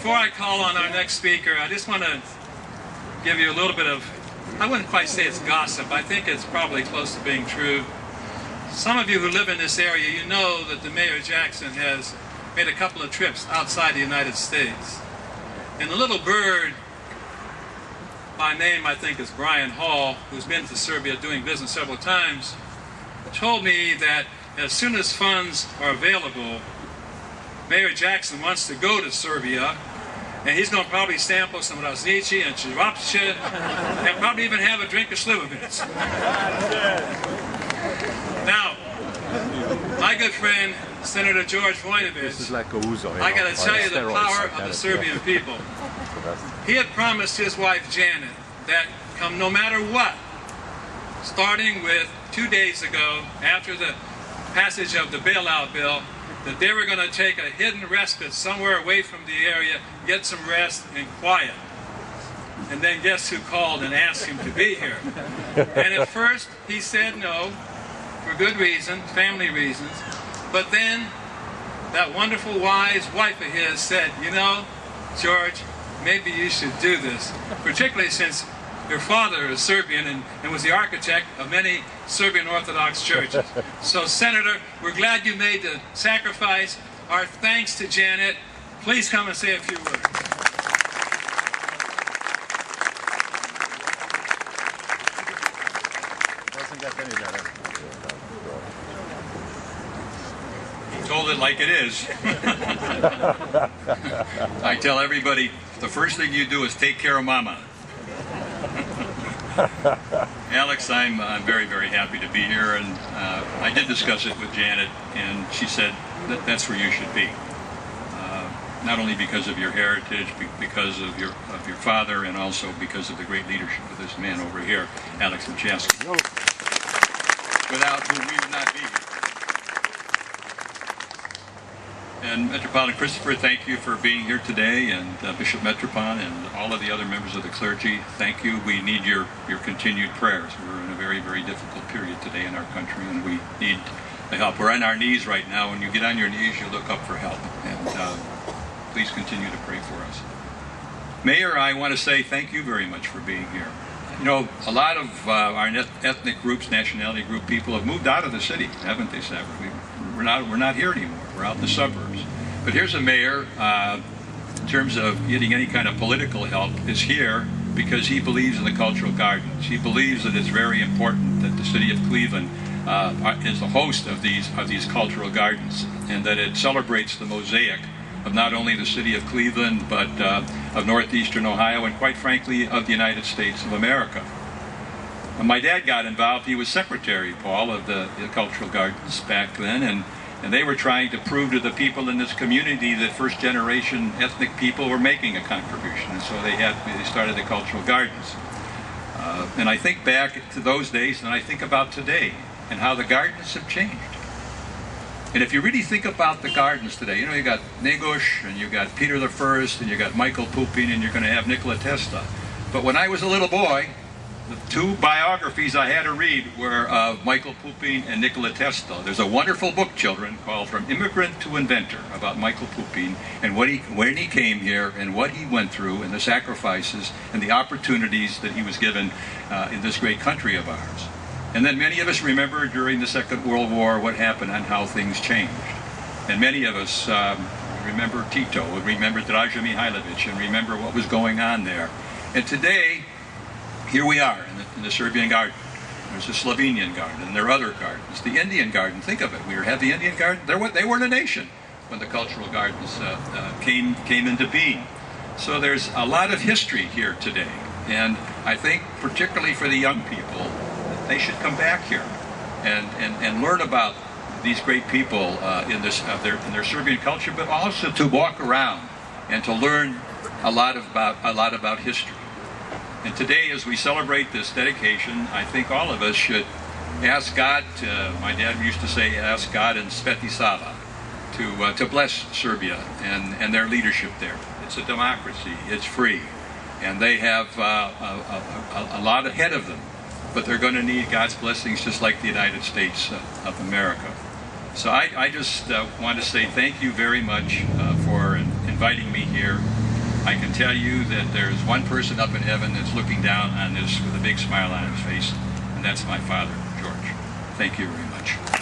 Before I call on our next speaker, I just want to give you a little bit of, I wouldn't quite say it's gossip, I think it's probably close to being true. Some of you who live in this area, you know that the Mayor Jackson has made a couple of trips outside the United States. And the little bird, by name I think is Brian Hall, who's been to Serbia doing business several times, told me that as soon as funds are available, Mayor Jackson wants to go to Serbia, and he's going to probably sample some raznici and chirapche, and probably even have a drink of slivovitz. Now, my good friend, Senator George Voinovich, I got to tell you the power of the Serbian people. He had promised his wife Janet that come no matter what, starting with 2 days ago, after the passage of the bailout bill, that they were going to take a hidden respite somewhere away from the area, get some rest and quiet. And then guess who called and asked him to be here? And at first he said no, for good reason, family reasons. But then that wonderful, wise wife of his said, you know, George, maybe you should do this, particularly since your father is Serbian and was the architect of many Serbian Orthodox churches. So, Senator, we're glad you made the sacrifice. Our thanks to Janet. Please come and say a few words. Doesn't get any better. He told it like it is. I tell everybody, the first thing you do is take care of Mama. Alex, I'm very, very happy to be here, and I did discuss it with Janet, and she said that that's where you should be. Not only because of your heritage, because of your father, and also because of the great leadership of this man over here, Alex Machaski, without whom we would not be here. And Metropolitan Christopher, thank you for being here today, and Bishop Metropon and all of the other members of the clergy, thank you. We need your continued prayers. We're in a very, very difficult period today in our country, and we need the help. We're on our knees right now. When you get on your knees, you look up for help, and please continue to pray for us. Mayor, I want to say thank you very much for being here. You know, a lot of our ethnic groups, nationality group people have moved out of the city, haven't they, Sabra? We're not here anymore. We're out in the suburbs. But here's a mayor, in terms of getting any kind of political help, is here because he believes in the cultural gardens. He believes that it's very important that the city of Cleveland is the host of these cultural gardens, and that it celebrates the mosaic of not only the city of Cleveland, but of northeastern Ohio, and quite frankly, of the United States of America. When my dad got involved, he was secretary, Paul, of the Cultural Gardens back then, and they were trying to prove to the people in this community that first-generation ethnic people were making a contribution, and so they started the Cultural Gardens. And I think back to those days, and I think about today, and how the gardens have changed. And if you really think about the gardens today, you know, you got Negosh, and you got Peter the First, and you got Michael Pupin, and you're going to have Nikola Tesla. But when I was a little boy, the two biographies I had to read were of Michael Pupin and Nikola Tesla. There's a wonderful book, children, called From Immigrant to Inventor, about Michael Pupin and when he came here and what he went through and the sacrifices and the opportunities that he was given in this great country of ours. And then many of us remember during the Second World War what happened and how things changed. And many of us remember Tito, and remember Draža Mihailović, and remember what was going on there. And today, here we are in the Serbian garden. There's the Slovenian garden, and there are other gardens. The Indian garden, think of it. We had the Indian garden. They weren't a nation when the cultural gardens came into being. So there's a lot of history here today. And I think, particularly for the young people, they should come back here and learn about these great people in their Serbian culture, but also to walk around and to learn a lot about history. And today, as we celebrate this dedication, I think all of us should ask God, my dad used to say, ask God in Sveti Sava to bless Serbia and their leadership there. It's a democracy, it's free, and they have a lot ahead of them, but they're going to need God's blessings just like the United States of America. So I just want to say thank you very much for inviting me here. I can tell you that there's one person up in heaven that's looking down on this with a big smile on his face, and that's my father, George. Thank you very much.